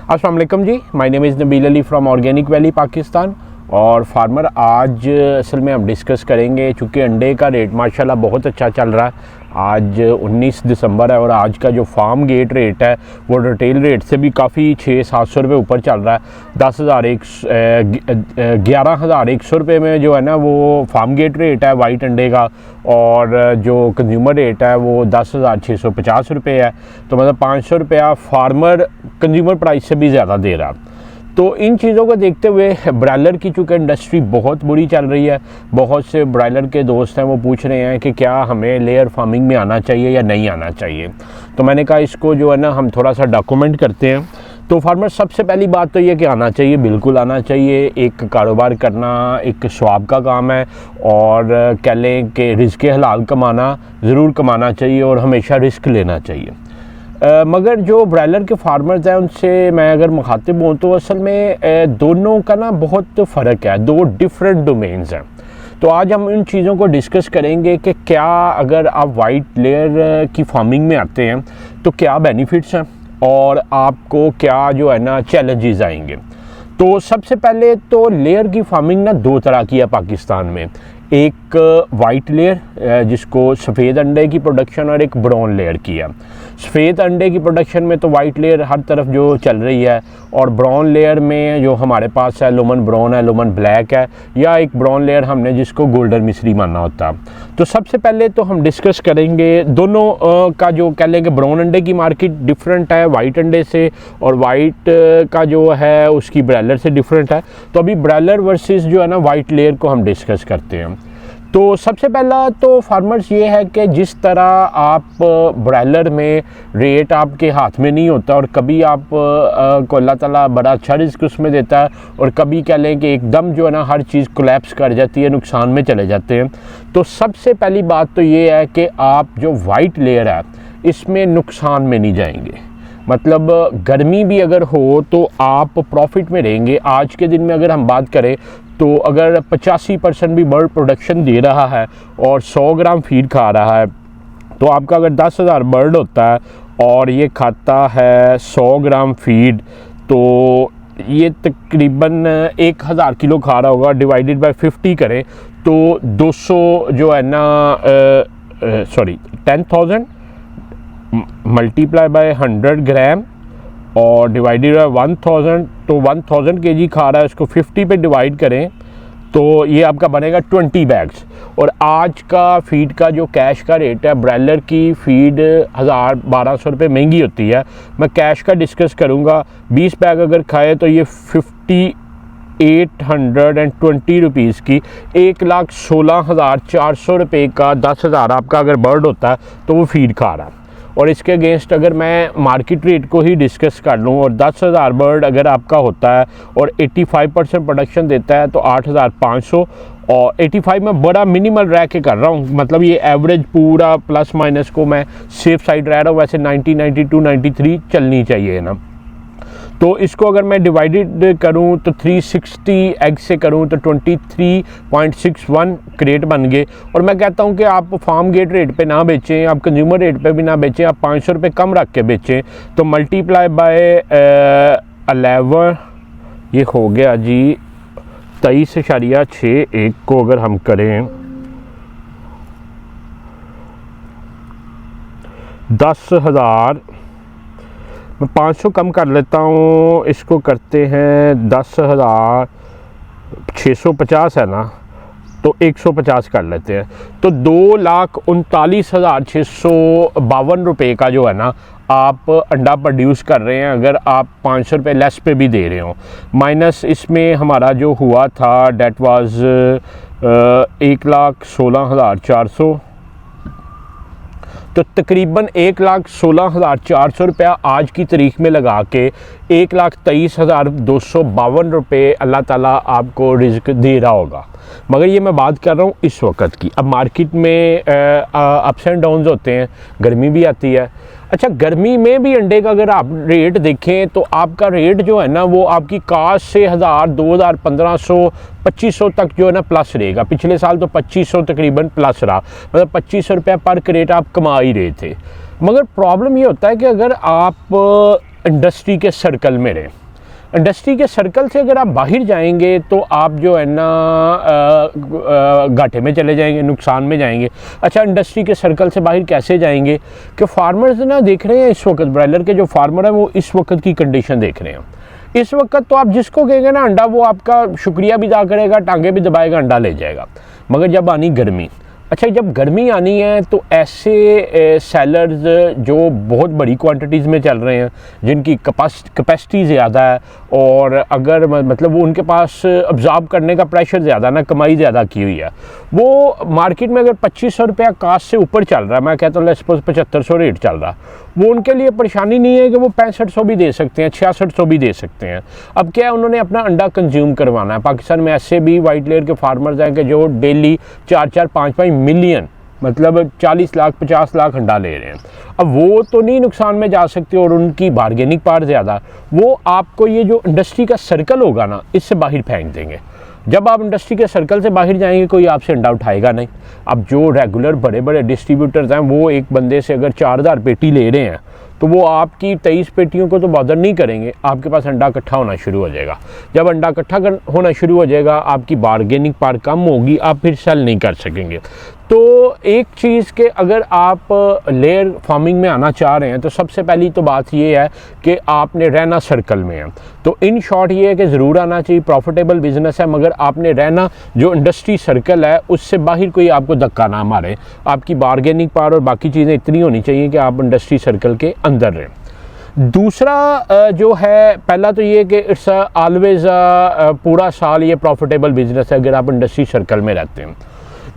अस्सलाम वालेकुम जी, my name is Nabeel Ali from organic valley Pakistan. और फार्मर आज असल में हम डिस्कस करेंगे, चूँकि अंडे का रेट माशाल्लाह बहुत अच्छा चल रहा है। आज 19 दिसंबर है और आज का जो फार्म गेट रेट है वो रिटेल रेट से भी काफ़ी 600-700 रुपये ऊपर चल रहा है। 11,100 रुपये में जो है ना वो फार्म गेट रेट है वाइट अंडे का, और जो कंज्यूमर रेट है वो 10,650 रुपये है। तो मतलब 500 रुपया फार्मर कंज्यूमर प्राइस से भी ज़्यादा दे रहा। तो इन चीज़ों को देखते हुए ब्रायलर की चूँकि इंडस्ट्री बहुत बुरी चल रही है, बहुत से ब्रायलर के दोस्त हैं वो पूछ रहे हैं कि क्या हमें लेयर फार्मिंग में आना चाहिए या नहीं आना चाहिए। तो मैंने कहा इसको जो है ना हम थोड़ा सा डॉक्यूमेंट करते हैं। तो फार्मर सबसे पहली बात तो ये कि आना चाहिए, बिल्कुल आना चाहिए। एक कारोबार करना एक स्वाब का काम है, और कह लें कि रिस्क हलाल कमाना ज़रूर कमाना चाहिए और हमेशा रिस्क लेना चाहिए। मगर जो ब्रायलर के फार्मर्स हैं उनसे मैं अगर मुखातिब हूँ तो असल में दोनों का ना बहुत फ़र्क है, दो डिफरेंट डोमेन्स हैं। तो आज हम इन चीज़ों को डिस्कस करेंगे कि क्या अगर आप वाइट लेयर की फार्मिंग में आते हैं तो क्या बेनिफिट्स हैं और आपको क्या जो है ना चैलेंजेस आएंगे। तो सबसे पहले तो लेयर की फार्मिंग ना दो तरह की है पाकिस्तान में, एक वाइट लेयर जिसको सफ़ेद अंडे की प्रोडक्शन और एक ब्राउन लेयर की है। सफ़ेद अंडे की प्रोडक्शन में तो वाइट लेयर हर तरफ जो चल रही है, और ब्राउन लेयर में जो हमारे पास है लोमन ब्राउन है, लोमन ब्लैक है, या एक ब्राउन लेयर हमने जिसको गोल्डन मिस्री माना होता। तो सबसे पहले तो हम डिस्कस करेंगे दोनों का जो कह लेंगे ब्राउन अंडे की मार्केट डिफरेंट है वाइट अंडे से, और वाइट का जो है उसकी ब्रायलर से डिफरेंट है। तो अभी ब्रायलर वर्सेस जो है ना वाइट लेयर को हम डिस्कस करते हैं। तो सबसे पहला तो फार्मर्स ये है कि जिस तरह आप ब्रायलर में रेट आपके हाथ में नहीं होता, और कभी आप को अल्लाह ताला बड़ा अच्छा रिस्क उसमें देता है, और कभी कह लें कि एकदम जो है ना हर चीज़ कोलैप्स कर जाती है, नुकसान में चले जाते हैं। तो सबसे पहली बात तो ये है कि आप जो वाइट लेयर है इसमें नुकसान में नहीं जाएंगे। मतलब गर्मी भी अगर हो तो आप प्रॉफिट में रहेंगे। आज के दिन में अगर हम बात करें तो अगर 85% भी बर्ड प्रोडक्शन दे रहा है और 100 ग्राम फीड खा रहा है, तो आपका अगर 10,000 बर्ड होता है और ये खाता है 100 ग्राम फीड, तो ये तकरीबन 1,000 किलो खा रहा होगा। डिवाइडेड बाय 50 करें तो 200 जो है ना 10,000 मल्टीप्लाई बाय 100 ग्राम और डिवाइडेड बाय 1000, तो 1000 केजी खा रहा है, उसको 50 पे डिवाइड करें तो ये आपका बनेगा 20 बैग्स। और आज का फीड का जो कैश का रेट है, ब्रायलर की फीड 1000-1200 रुपये महंगी होती है। मैं कैश का डिस्कस करूँगा। 20 बैग अगर खाए तो ये 5820 रुपीज़ की 1,16,400 रुपये का 10,000 आपका अगर बर्ड होता है तो वो फीड खा रहा है। और इसके अगेंस्ट अगर मैं मार्केट रेट को ही डिस्कस कर लूँ और 10,000 बर्ड अगर आपका होता है और 85% प्रोडक्शन देता है तो 8,500, और 85 में बड़ा मिनिमल रह के कर रहा हूँ, मतलब ये एवरेज पूरा प्लस माइनस को मैं सेफ साइड रह रहा हूँ। वैसे 90, 92, 93 चलनी चाहिए ना। तो इसको अगर मैं डिवाइडेड करूं तो 360 एग से करूं तो 23.61 क्रेट बन गए। और मैं कहता हूं कि आप फार्म गेट रेट पे ना बेचें, आप कंज्यूमर रेट पे भी ना बेचें, आप 500 रुपये कम रख के बेचें। तो मल्टीप्लाई बाय 11 ये हो गया जी 23.61 को अगर हम करें 10,000, मैं 500 कम कर लेता हूँ, इसको करते हैं 10,650 है ना, तो 150 कर लेते हैं। तो 2,39,652 रुपये का जो है ना आप अंडा प्रोड्यूस कर रहे हैं, अगर आप 500 रुपये लेस पे भी दे रहे हो। माइनस इसमें हमारा जो हुआ था डेट वाज 1,16,400, तो तकरीबन 1,16,400 रुपया आज की तारीख में लगा के 1,23,252 रुपये अल्लाह ताला आपको रिज़्क दे रहा होगा। मगर ये मैं बात कर रहा हूँ इस वक्त की। अब मार्केट में अप्स एंड डाउन्स होते हैं, गर्मी भी आती है। अच्छा, गर्मी में भी अंडे का अगर आप रेट देखें तो आपका रेट जो है ना वो आपकी कास्ट से 1000, 2000, 1500, 2500 तक जो है ना प्लस रहेगा। पिछले साल तो 2500 तकरीबन प्लस रहा, मतलब 2500 रुपये पर क्रेट आप कमा ही रहे थे। मगर प्रॉब्लम ये होता है कि अगर आप इंडस्ट्री के सर्कल में रहें। इंडस्ट्री के सर्कल से अगर आप बाहर जाएंगे तो आप जो है ना घाटे में चले जाएंगे, नुकसान में जाएंगे। अच्छा, इंडस्ट्री के सर्कल से बाहर कैसे जाएंगे कि फार्मर्स ना देख रहे हैं इस वक्त, ब्रायलर के जो फार्मर हैं वो इस वक्त की कंडीशन देख रहे हैं। इस वक्त तो आप जिसको कहेंगे ना अंडा, वो आपका शुक्रिया भी अदा करेगा, टांगे भी दबाएगा, अंडा ले जाएगा। मगर जब आनी गर्मी, अच्छा जब गर्मी आनी है तो ऐसे सेलर्स जो बहुत बड़ी क्वांटिटीज़ में चल रहे हैं, जिनकी कैपेसिटी ज़्यादा है और अगर मतलब वो उनके पास अब्जॉर्ब करने का प्रेशर ज़्यादा ना, कमाई ज़्यादा की हुई है, वो मार्केट में अगर 2500 रुपया कास्ट से ऊपर चल रहा है, मैं कहता हूँ लेट्स सपोज 7500 रेट चल रहा, वो उनके लिए परेशानी नहीं है कि वो 6500 भी दे सकते हैं, 6600 भी दे सकते हैं। अब क्या है, उन्होंने अपना अंडा कंज्यूम करवाना है। पाकिस्तान में ऐसे भी वाइट लेयर के फार्मर्स हैं कि जो डेली 4-4, 5-5 मिलियन, मतलब 40 लाख 50 लाख अंडा ले रहे हैं। अब वो तो नहीं नुकसान में जा सकते और उनकी बार्गेनिंग पावर ज़्यादा, वो आपको ये जो इंडस्ट्री का सर्कल होगा ना, इससे बाहर फेंक देंगे। जब आप इंडस्ट्री के सर्कल से बाहर जाएंगे कोई आपसे अंडा उठाएगा नहीं। अब जो रेगुलर बड़े बड़े डिस्ट्रीब्यूटर्स हैं वो एक बंदे से अगर 4000 पेटी ले रहे हैं तो वो आपकी 23 पेटियों को तो बॉदर नहीं करेंगे, आपके पास अंडा इकट्ठा होना शुरू हो जाएगा। जब अंडा इकट्ठा होना शुरू हो जाएगा, आपकी बार्गेनिंग पावर कम होगी, आप फिर सेल नहीं कर सकेंगे। तो एक चीज़ के अगर आप लेयर फार्मिंग में आना चाह रहे हैं तो सबसे पहली तो बात ये है कि आपने रहना सर्कल में है। तो इन शॉर्ट ये है कि ज़रूर आना चाहिए, प्रॉफिटेबल बिजनेस है, मगर आपने रहना जो इंडस्ट्री सर्कल है उससे बाहर कोई आपको धक्का ना मारे। आपकी बार्गेनिंग पावर और बाकी चीज़ें इतनी होनी चाहिए कि आप इंडस्ट्री सर्कल के अंदर रहें। दूसरा जो है, पहला तो ये कि इट्स ऑलवेज पूरा साल ये प्रॉफिटेबल बिजनेस है अगर आप इंडस्ट्री सर्कल में रहते हैं।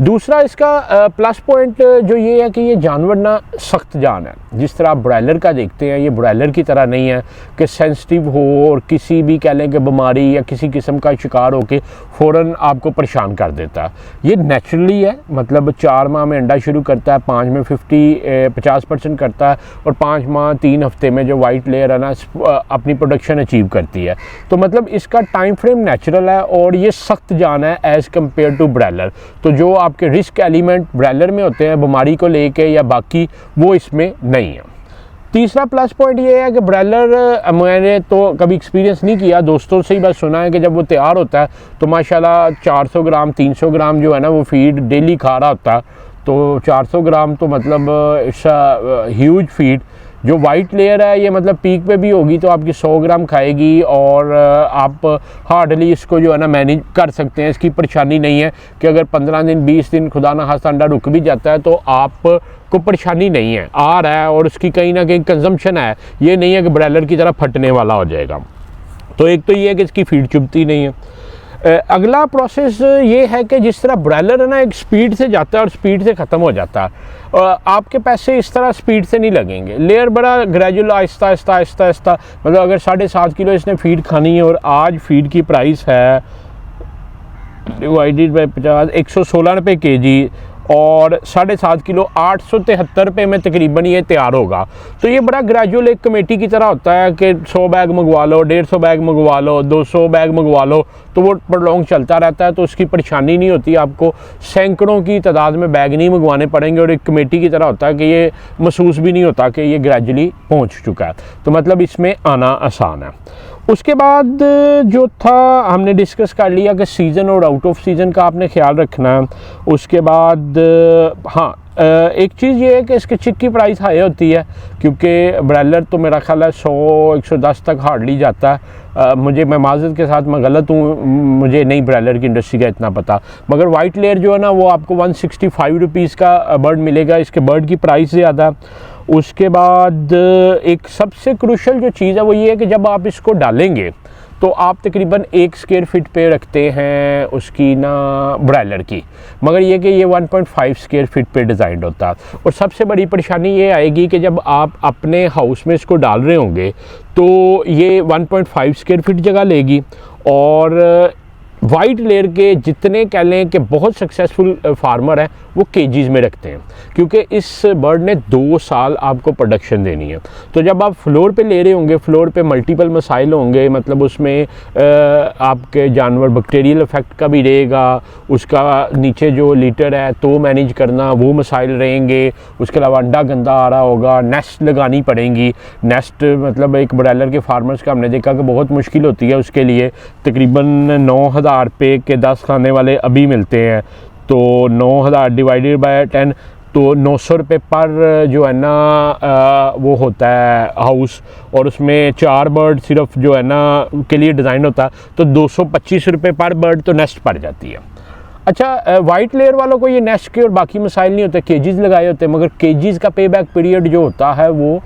दूसरा इसका प्लस पॉइंट जो ये है कि ये जानवर ना सख्त जान है। जिस तरह आप ब्रायलर का देखते हैं, ये ब्रायलर की तरह नहीं है कि सेंसिटिव हो और किसी भी कह लें कि बीमारी या किसी किस्म का शिकार होकर फ़ौरन आपको परेशान कर देता है। ये नेचुरली है, मतलब 4 माह में अंडा शुरू करता है, 5 में 50% करता है और 5 माह 3 हफ्ते में जो वाइट लेयर है ना अपनी प्रोडक्शन अचीव करती है। तो मतलब इसका टाइम फ्रेम नेचुरल है और ये सख्त जान है एज़ कम्पेयर टू ब्रायलर। तो जो आपके रिस्क एलिमेंट ब्रायलर में होते हैं बीमारी को लेके या बाकी, वो इसमें नहीं है। तीसरा प्लस पॉइंट ये है कि ब्रायलर मैंने तो कभी एक्सपीरियंस नहीं किया, दोस्तों से ही बस सुना है कि जब वो तैयार होता है तो माशाल्लाह 400 ग्राम 300 ग्राम जो है ना वो फीड डेली खा रहा होता है। तो 400 ग्राम तो मतलब इट्स अ ह्यूज फीड। जो वाइट लेयर है ये मतलब पीक पे भी होगी तो आपकी 100 ग्राम खाएगी और आप हार्डली इसको जो है ना मैनेज कर सकते हैं। इसकी परेशानी नहीं है कि अगर 15 दिन 20 दिन खुदा ना खास्ता अंडा रुक भी जाता है तो आप को परेशानी नहीं है, आ रहा है और उसकी कहीं ना कहीं कंजम्पशन है। ये नहीं है कि ब्रायलर की तरह फटने वाला हो जाएगा। तो एक तो ये है कि इसकी फीड चुभती नहीं है। अगला प्रोसेस ये है कि जिस तरह ब्रायलर है ना एक स्पीड से जाता है और स्पीड से ख़त्म हो जाता है, आपके पैसे इस तरह स्पीड से नहीं लगेंगे। लेयर बड़ा ग्रेजुअल आहिस्ता आहिस्ता आहिस्ता आहिस्ता, मतलब अगर 7.5 किलो इसने फीड खानी है और आज फीड की प्राइस है डिवाइडेड बाई 50 116 रुपये kg और 7.5 किलो 873 रुपये में तकरीबन ये तैयार होगा। तो ये बड़ा ग्रेजुअल एक कमेटी की तरह होता है कि 100 बैग मंगवा लो, 150 बैग मंगवा लो, 200 बैग मंगवा लो, तो वो प्रलॉन्ग चलता रहता है। तो उसकी परेशानी नहीं होती, आपको सैकड़ों की तादाद में बैग नहीं मंगवाने पड़ेंगे और एक कमेटी की तरह होता है कि ये महसूस भी नहीं होता कि ये ग्रेजुअली पहुँच चुका है। तो मतलब इसमें आना आसान है। उसके बाद जो था हमने डिस्कस कर लिया कि सीज़न और आउट ऑफ सीज़न का आपने ख्याल रखना है। उसके बाद हाँ, एक चीज़ ये है कि इसके चिक की प्राइस हाई होती है क्योंकि ब्रायलर तो मेरा ख्याल है 100-110 तक हार्डली जाता है। मैं माज़रत के साथ मैं गलत हूँ, मुझे नहीं ब्रायलर की इंडस्ट्री का इतना पता, मगर वाइट लेयर जो है ना वो आपको 165 रुपीज़ का बर्ड मिलेगा। इसके बर्ड की प्राइस ज़्यादा। उसके बाद एक सबसे क्रूशल जो चीज़ है वो ये है कि जब आप इसको डालेंगे तो आप तकरीबन 1 स्क्वायर फीट पे रखते हैं उसकी ना ब्रायलर की, मगर ये कि ये 1.5 स्क्वायर फीट पे डिज़ाइन होता है। और सबसे बड़ी परेशानी ये आएगी कि जब आप अपने हाउस में इसको डाल रहे होंगे तो ये 1.5 स्क्वायर फीट जगह लेगी और वाइट लेयर के जितने कह लें कि बहुत सक्सेसफुल फार्मर हैं वो केजीज में रखते हैं, क्योंकि इस बर्ड ने 2 साल आपको प्रोडक्शन देनी है। तो जब आप फ्लोर पे ले रहे होंगे, फ्लोर पे मल्टीपल मसाइल होंगे, मतलब उसमें आपके जानवर बैक्टीरियल इफेक्ट का भी रहेगा, उसका नीचे जो लीटर है तो मैनेज करना वो मसाइल रहेंगे, उसके अलावा अंडा गंदा आ रहा होगा, नेस्ट लगानी पड़ेंगी। नेस्ट मतलब एक ब्रॉयलर के फार्मर्स का हमने देखा कि बहुत मुश्किल होती है उसके लिए। तकरीबन 9,000 रुपये के 10 खाने वाले अभी मिलते हैं, तो 9,000 डिवाइडेड बाय 10 तो 900 रुपये पर जो है ना वो होता है हाउस, और उसमें 4 बर्ड सिर्फ जो है ना के लिए डिज़ाइन होता है, तो 225 रुपये पर बर्ड तो नेस्ट पड़ जाती है। अच्छा, वाइट लेयर वालों को ये नेस्ट के और बाकी मसाइल नहीं होते, केजीज़ लगाए होते हैं, मगर केजीज़ का पे बैक पीरियड जो होता है वो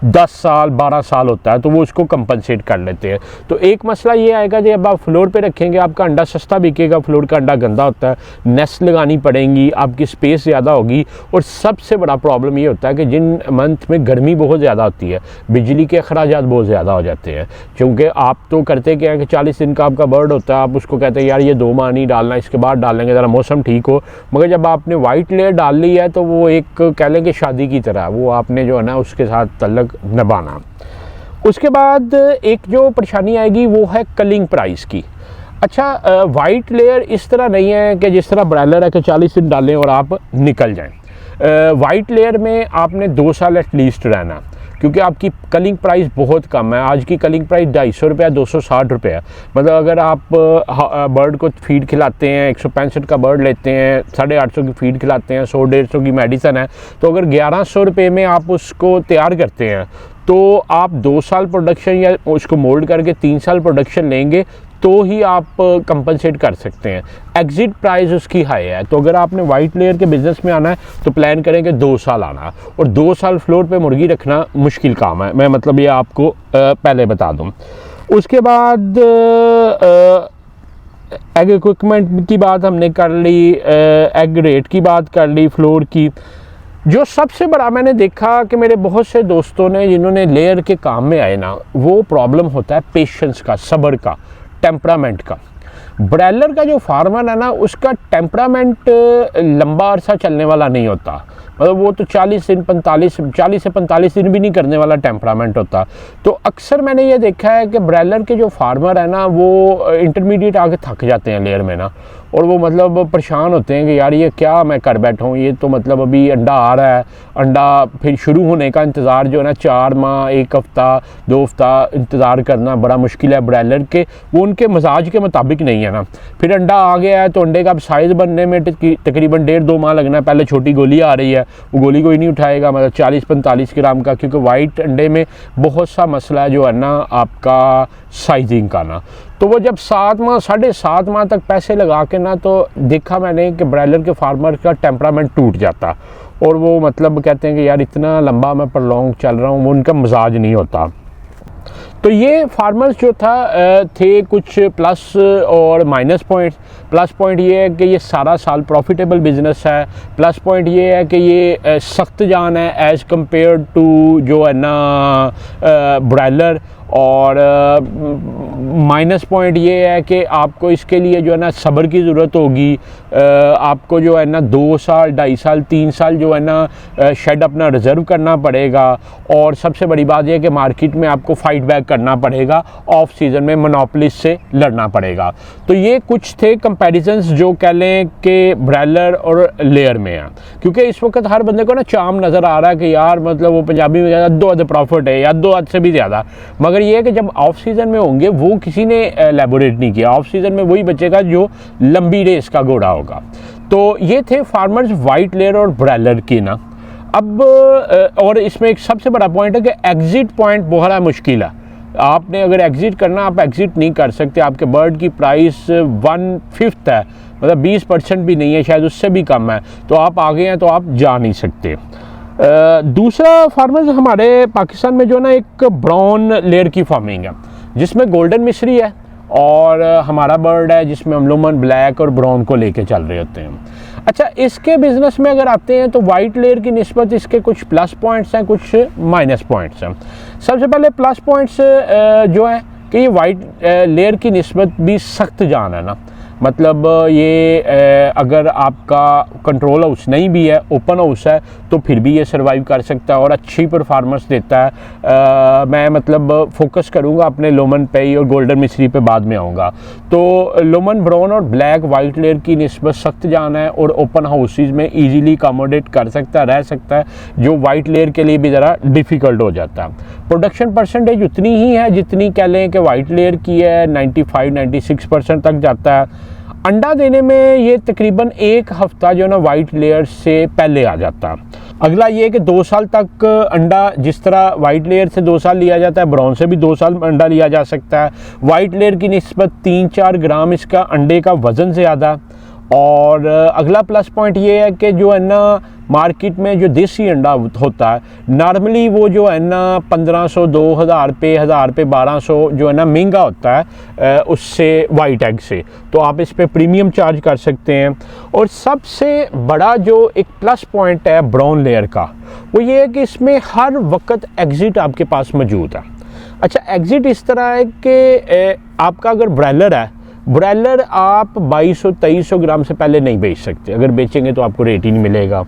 10 साल 12 साल होता है, तो वो उसको कंपनसेट कर लेते हैं। तो एक मसला ये आएगा जब आप फ्लोर पे रखेंगे आपका अंडा सस्ता बिकेगा, फ्लोर का अंडा गंदा होता है, नेस्ट लगानी पड़ेंगी, आपकी स्पेस ज़्यादा होगी, और सबसे बड़ा प्रॉब्लम ये होता है कि जिन मंथ में गर्मी बहुत ज़्यादा होती है बिजली के अखराजात बहुत ज़्यादा हो जाते हैं। क्योंकि आप तो करते क्या है कि 40 दिन का आपका बर्ड होता है, आप उसको कहते हैं यार ये 2 माह नहीं डालना, इसके बाद डालेंगे ज़रा मौसम ठीक हो, मगर जब आपने वाइट लेयर डाल ली है तो वो एक कह लें कि शादी की तरह वो आपने जो है ना उसके साथ तल्लक निभाना। उसके बाद एक जो परेशानी आएगी वो है कलिंग प्राइस की। अच्छा, वाइट लेयर इस तरह नहीं है कि जिस तरह ब्रॉयलर है कि 40 दिन डालें और आप निकल जाएं। वाइट लेयर में आपने 2 साल एटलीस्ट रहना, क्योंकि आपकी कलिंग प्राइस बहुत कम है। आज की कलिंग प्राइस 250 रुपये 260 रुपये है। मतलब अगर आप बर्ड को फीड खिलाते हैं, 165 का बर्ड लेते हैं, 850 की फीड खिलाते हैं, 100-150 की मेडिसन है, तो अगर 1100 रुपये में आप उसको तैयार करते हैं तो आप 2 साल प्रोडक्शन या उसको मोल्ड करके 3 साल प्रोडक्शन लेंगे तो ही आप कंपनसेट कर सकते हैं। एग्जिट प्राइस उसकी हाई है, तो अगर आपने वाइट लेयर के बिज़नेस में आना है तो प्लान करें कि 2 साल आना, और 2 साल फ्लोर पे मुर्गी रखना मुश्किल काम है, मैं मतलब ये आपको पहले बता दूं। उसके बाद एग इक्विपमेंट की बात हमने कर ली, एग रेट की बात कर ली, फ्लोर की। जो सबसे बड़ा मैंने देखा कि मेरे बहुत से दोस्तों ने जिन्होंने लेयर के काम में आए ना, वो प्रॉब्लम होता है पेशेंस का, सब्र का, टेम्परामेंट का। ब्रॉयलर का जो फार्मर है ना उसका टेम्परामेंट लंबा अरसा चलने वाला नहीं होता, मतलब वो तो 40 से 45 दिन भी नहीं करने वाला टेम्परामेंट होता। तो अक्सर मैंने ये देखा है कि ब्रॉयलर के जो फार्मर है ना वो इंटरमीडिएट आके थक जाते हैं लेयर में ना, और वो मतलब परेशान होते हैं कि यार ये क्या मैं कर बैठा हूँ, ये तो मतलब अभी अंडा आ रहा है, अंडा फिर शुरू होने का इंतज़ार जो है ना 4 माह 1 हफ़्ता 2 हफ़्ता इंतज़ार करना बड़ा मुश्किल है ब्रॉयलर के, वो उनके मिजाज के मुताबिक नहीं है ना। फिर अंडा आ गया है तो अंडे का अब साइज़ बनने में तकरीबन 1.5-2 माह लगना है। पहले छोटी गोली आ रही है, वो गोली कोई नहीं उठाएगा, मतलब 40-45 ग्राम का, क्योंकि वाइट अंडे में बहुत सा मसला है जो है ना आपका साइजिंग का ना। तो वो जब 7 माह 7.5 माह तक पैसे लगा के ना, तो देखा मैंने कि ब्रॉयलर के फार्मर का टेम्परामेंट टूट जाता, और वो मतलब कहते हैं कि यार इतना लंबा मैं प्रलॉन्ग चल रहा हूँ, वो उनका मिजाज नहीं होता। तो ये फार्मर्स जो थे कुछ प्लस और माइनस पॉइंट्स। प्लस पॉइंट ये है कि ये सारा साल प्रॉफिटेबल बिजनेस है। प्लस पॉइंट ये है कि ये सख्त जान है एज़ कम्पेयर टू जो है ना ब्रॉयलर। और माइनस पॉइंट ये है कि आपको इसके लिए जो है ना सब्र की ज़रूरत होगी। आपको जो है ना 2 साल 2.5 साल 3 साल जो है ना शेड अपना रिज़र्व करना पड़ेगा। और सबसे बड़ी बात यह है कि मार्केट में आपको फाइट बैक करना पड़ेगा, ऑफ सीज़न में मोनोपोलिस्ट से लड़ना पड़ेगा। तो ये कुछ थे कंपैरिजंस जो कह लें कि ब्रॉयलर और लेयर में हैं, क्योंकि इस वक्त हर बंदे को ना चाम नज़र आ रहा है कि यार मतलब वो पंजाबी में ज़्यादा 2 अद प्रॉफिट है या 2 अद से भी ज़्यादा। मगर ये है कि जब ऑफ सीज़न में होंगे वो किसी ने एलैबोरेट नहीं किया, ऑफ सीज़न में वही बचेगा जो लंबी रेस का घोड़ा होगा। तो ये थे फार्मर्स वाइट लेयर और ब्रॉयलर की ना। अब और इसमें एक सबसे बड़ा पॉइंट है कि एग्जिट पॉइंट बहुत मुश्किल है। आपने अगर एग्जिट करना, आप एग्जिट नहीं कर सकते। आपके बर्ड की प्राइस 1/5 है, मतलब 20% भी नहीं है, शायद उससे भी कम है, तो आप आगे हैं तो आप जा नहीं सकते। दूसरा फार्मर्स हमारे पाकिस्तान में जो ना एक ब्राउन लेयर की फार्मिंग है जिसमें गोल्डन मिस्री है, और हमारा बर्ड है जिसमें हम लोग ब्लैक और ब्राउन को लेके चल रहे होते हैं। अच्छा, इसके बिज़नेस में अगर आते हैं तो वाइट लेयर की निस्बत इसके कुछ प्लस पॉइंट्स हैं, कुछ माइनस पॉइंट्स हैं। सबसे पहले प्लस पॉइंट्स जो हैं कि ये वाइट लेयर की निस्बत भी सख्त जान है ना, मतलब ये अगर आपका कंट्रोल हाउस नहीं भी है, ओपन हाउस है, तो फिर भी ये सर्वाइव कर सकता है और अच्छी परफॉर्मेंस देता है। मैं मतलब फोकस करूँगा अपने लोमन पे ही और गोल्डन मिस्री पे बाद में आऊँगा। तो लोमन ब्राउन और ब्लैक वाइट लेयर की निस्बत सख्त जान है और ओपन हाउसेज में ईजीली अकोमोडेट कर सकता है, रह सकता है, जो वाइट लेयर के लिए भी ज़रा डिफ़िकल्ट हो जाता है। प्रोडक्शन परसेंटेज उतनी ही है जितनी कह लें कि वाइट लेयर की है, 95-96% तक जाता है। अंडा देने में ये तकरीबन 1 हफ्ता जो ना वाइट लेयर से पहले आ जाता है। अगला ये कि 2 साल तक अंडा, जिस तरह वाइट लेयर से 2 साल लिया जाता है, ब्राउन से भी 2 साल अंडा लिया जा सकता है। वाइट लेयर की निस्बत 3-4 ग्राम इसका अंडे का वज़न ज़्यादा। और अगला प्लस पॉइंट ये है कि जो है ना मार्केट में जो देसी अंडा होता है नॉर्मली वो जो है ना 1500, 2000 रुपये, 1000 रुपये, 1200 जो है ना महंगा होता है उससे, वाइट एग से। तो आप इस पे प्रीमियम चार्ज कर सकते हैं। और सबसे बड़ा जो एक प्लस पॉइंट है ब्राउन लेयर का, वो ये है कि इसमें हर वक्त एग्जिट आपके पास मौजूद है। अच्छा, एग्जिट इस तरह है कि आपका अगर ब्रॉयलर है, ब्रॉयलर आप 2200-2300 ग्राम से पहले नहीं बेच सकते, अगर बेचेंगे तो आपको रेट ही नहीं मिलेगा।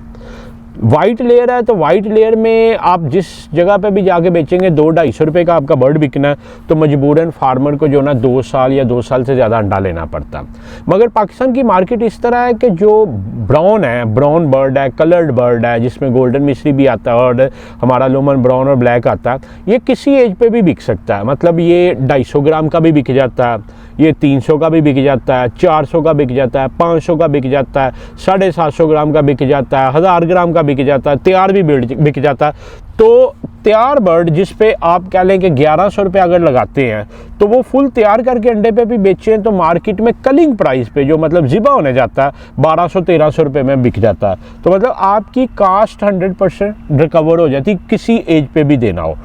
वाइट लेयर है तो वाइट लेयर में आप जिस जगह पे भी जाके बेचेंगे 200-250 रुपये का आपका बर्ड बिकना है, तो मजबूरन फार्मर को जो ना 2 साल या 2 साल से ज़्यादा अंडा लेना पड़ता। मगर पाकिस्तान की मार्केट इस तरह है कि जो ब्राउन है, ब्राउन बर्ड है, कलर्ड बर्ड है, जिसमें गोल्डन मिस्री भी आता है और हमारा लोमन ब्राउन और ब्लैक आता है, ये किसी एज पे भी बिक सकता है। मतलब ये 250 ग्राम का भी बिक जाता है, ये 300 का भी बिक जाता है, 400 का बिक जाता है, 500 का बिक जाता है, 750 ग्राम का बिक जाता है, 1000 ग्राम का बिक जाता है, तैयार भी बिक जाता है। तो तैयार बर्ड जिस पे आप कह लें कि 1100 रुपये अगर लगाते हैं, तो वो फुल तैयार करके अंडे पे भी बेचें तो मार्केट में कलिंग प्राइस पे, जो मतलब ज़िबा होने जाता है, 1200-1300 रुपये में बिक जाता है। तो मतलब आपकी कास्ट 100% रिकवर हो जाती, किसी एज पे भी देना हो।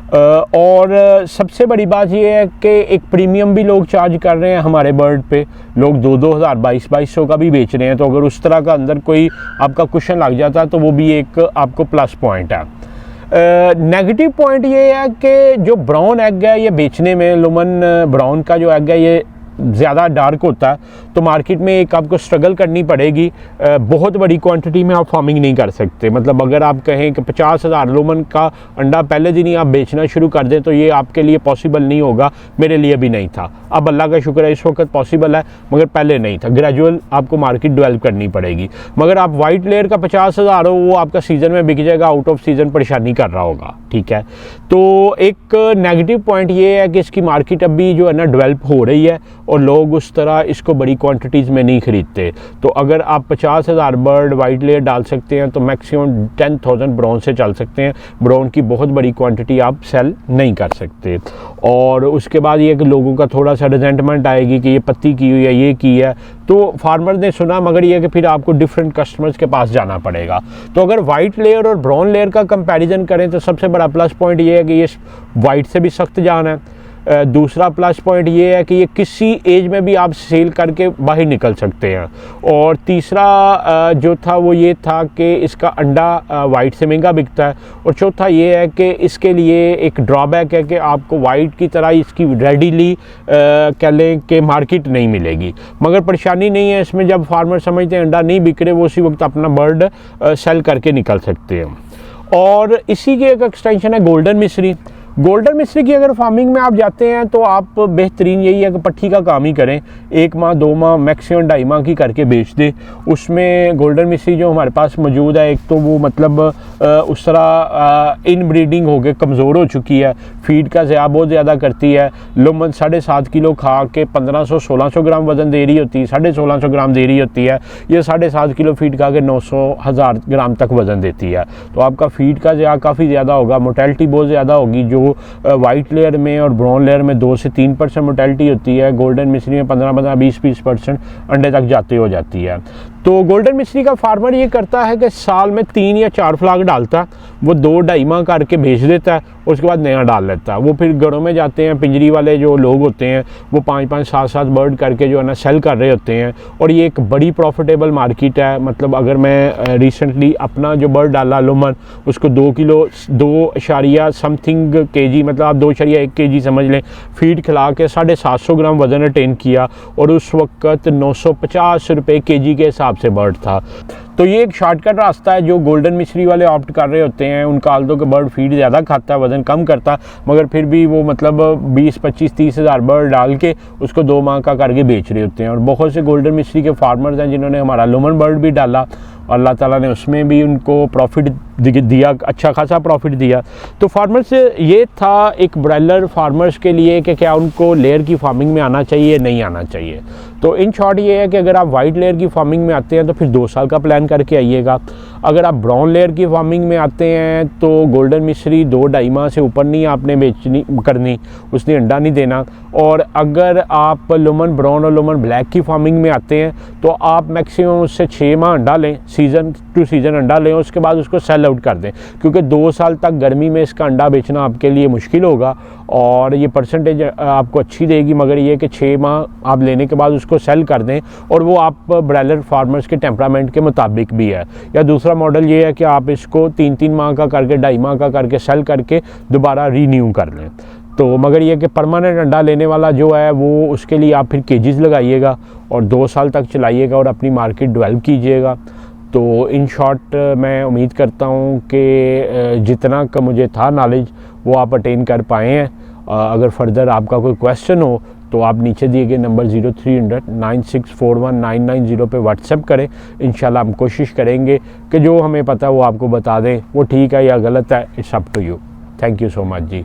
और सबसे बड़ी बात यह है कि एक प्रीमियम भी लोग चार्ज कर रहे हैं हमारे बर्ड पे, लोग 2-2 हज़ार, 2200 का भी बेच रहे हैं। तो अगर उस तरह का अंदर कोई आपका क्वेश्चन लग जाता है तो वो भी एक आपको प्लस पॉइंट है। नेगेटिव पॉइंट ये है कि जो ब्राउन एग है ये बेचने में, लोमन ब्राउन का जो एग है ये ज़्यादा डार्क होता है, तो मार्केट में एक आपको स्ट्रगल करनी पड़ेगी। बहुत बड़ी क्वांटिटी में आप फार्मिंग नहीं कर सकते। मतलब अगर आप कहें कि 50,000 लोमन का अंडा पहले दिन ही आप बेचना शुरू कर दें तो ये आपके लिए पॉसिबल नहीं होगा, मेरे लिए भी नहीं था। अब अल्लाह का शुक्र है इस वक्त पॉसिबल है, मगर पहले नहीं था। ग्रेजुअल आपको मार्केट डेवलप करनी पड़ेगी। मगर आप वाइट लेयर का 50,000 हो, वो आपका सीज़न में बिक जाएगा, आउट ऑफ सीज़न परेशानी कर रहा होगा, ठीक है। तो एक नेगेटिव पॉइंट ये है कि इसकी मार्केट अभी जो है ना डेवलप हो रही है और लोग उस तरह इसको बड़ी क्वांटिटीज़ में नहीं खरीदते। तो अगर आप 50,000 बर्ड वाइट लेयर डाल सकते हैं तो मैक्सिमम 10,000 ब्राउन से चल सकते हैं। ब्राउन की बहुत बड़ी क्वांटिटी आप सेल नहीं कर सकते। और उसके बाद ये कि लोगों का थोड़ा सा रिजेंटमेंट आएगी कि ये पत्ती की हुई है, ये की है, तो फार्मर ने सुना, मगर ये कि फिर आपको डिफरेंट कस्टमर्स के पास जाना पड़ेगा। तो अगर वाइट लेयर और ब्राउन लेयर का कंपैरिजन करें तो सबसे बड़ा प्लस पॉइंट ये है कि ये वाइट से भी सख्त जान है। दूसरा प्लस पॉइंट ये है कि ये किसी एज में भी आप सेल करके बाहर निकल सकते हैं। और तीसरा जो था वो ये था कि इसका अंडा वाइट से महंगा बिकता है। और चौथा ये है कि इसके लिए एक ड्रॉबैक है कि आपको वाइट की तरह इसकी रेडीली कह लें कि मार्केट नहीं मिलेगी। मगर परेशानी नहीं है इसमें, जब फार्मर समझते हैं अंडा नहीं बिक रहे, वो उसी वक्त अपना बर्ड सेल करके निकल सकते हैं। और इसी की एक एक्सटेंशन है गोल्डन मिस्री। गोल्डन मिस्री की अगर फार्मिंग में आप जाते हैं तो आप बेहतरीन यही है कि पट्टी का काम ही करें, 1 माह 2 माह मैक्सिमम 2.5 माह की करके बेच दें। उसमें गोल्डन मिस्री जो हमारे पास मौजूद है, एक तो वो मतलब उस तरह इन ब्रीडिंग हो गए, कमज़ोर हो चुकी है, फीड का ज़्यादा बहुत ज़्यादा करती है। लोमन 7.5 किलो खा के 1500-1600 ग्राम वज़न दे रही होती है, 1650 ग्राम दे रही होती है। ये 7.5 किलो फीड खा के 900-1000 ग्राम तक वज़न देती है। तो आपका फीड का ज़्यादा काफ़ी ज़्यादा होगा, मोर्टेलिटी बहुत ज़्यादा होगी। जो वाइट लेयर में और ब्राउन लेयर में 2 से 3% मोर्टेलिटी होती है, गोल्डन मिस्री में 15-20% अंडे तक जाती हो जाती है। तो गोल्डन मिश्री का फार्मर ये करता है कि साल में 3 या 4 फ्लाग डालता है, वो 2-2.5 माह करके बेच देता है, उसके बाद नया डाल लेता है। वो फिर घरों में जाते हैं, पिंजरी वाले जो लोग होते हैं वो 5-5 7-7 बर्ड करके जो है ना सेल कर रहे होते हैं, और ये एक बड़ी प्रॉफिटेबल मार्केट है। मतलब अगर मैं रिसेंटली अपना जो बर्ड डाला लुमन, उसको 2 किलो 2 समथिंग kg, मतलब आप 2.1 kg समझ लें, फीड खिला के 750 ग्राम वज़न अटेन किया, और उस वक्त 950 रुपये kg के हिसाब से बर्ड था। तो ये एक शॉर्टकट रास्ता है जो गोल्डन मिश्री वाले ऑप्ट कर रहे होते हैं। उनका आल्दो के बर्ड फीड ज़्यादा खाता है, वज़न कम करता है, मगर फिर भी वो मतलब 20-25-30 हज़ार बर्ड डाल के उसको 2 माह का करके बेच रहे होते हैं। और बहुत से गोल्डन मिश्री के फार्मर्स हैं जिन्होंने हमारा लुमन बर्ड भी डाला, अल्लाह ताला ने उसमें भी उनको प्रॉफिट दिया, अच्छा खासा प्रॉफिट दिया। तो फार्मर्स ये था एक ब्रॉयलर फार्मर्स के लिए कि क्या उनको लेयर की फार्मिंग में आना चाहिए, नहीं आना चाहिए। तो इन शॉर्ट ये है कि अगर आप वाइट लेयर की फार्मिंग में आते हैं तो फिर 2 साल का प्लान करके आइएगा। अगर आप ब्राउन लेयर की फार्मिंग में आते हैं तो गोल्डन मिश्री 2-2.5 माह से ऊपर नहीं आपने बेचनी करनी, उसने अंडा नहीं देना। और अगर आप लुमन ब्राउन और लुमन ब्लैक की फार्मिंग में आते हैं तो आप मैक्सिमम उससे 6 माह अंडा लें, सीज़न टू सीज़न अंडा लें, उसके बाद उसको सेल आउट कर दें, क्योंकि 2 साल तक गर्मी में इसका अंडा बेचना आपके लिए मुश्किल होगा। और ये परसेंटेज आपको अच्छी देगी, मगर ये कि 6 माह आप लेने के बाद उसको सेल कर दें, और वो आप ब्रॉयलर फार्मर्स के टेम्परामेंट के मुताबिक भी है। या दूसरा मॉडल ये है कि आप इसको 3-3 माह का करके 2.5 माह का करके सेल करके दोबारा रीन्यू कर लें। तो मगर ये कि परमानेंट अंडा लेने वाला जो है वो, उसके लिए आप फिर केजीज लगाइएगा और 2 साल तक चलाइएगा और अपनी मार्केट डेवलप कीजिएगा। तो इन शॉर्ट मैं उम्मीद करता हूँ कि जितना का मुझे था नॉलेज वो आप अटेन कर पाए हैं। अगर फर्दर आपका कोई क्वेश्चन हो तो आप नीचे दिए गए नंबर 0300-9641-990 पे व्हाट्सएप करें। इंशाल्लाह हम कोशिश करेंगे कि जो हमें पता है वो आपको बता दें, वो ठीक है या गलत है, it's up to you. Thank you so much ji.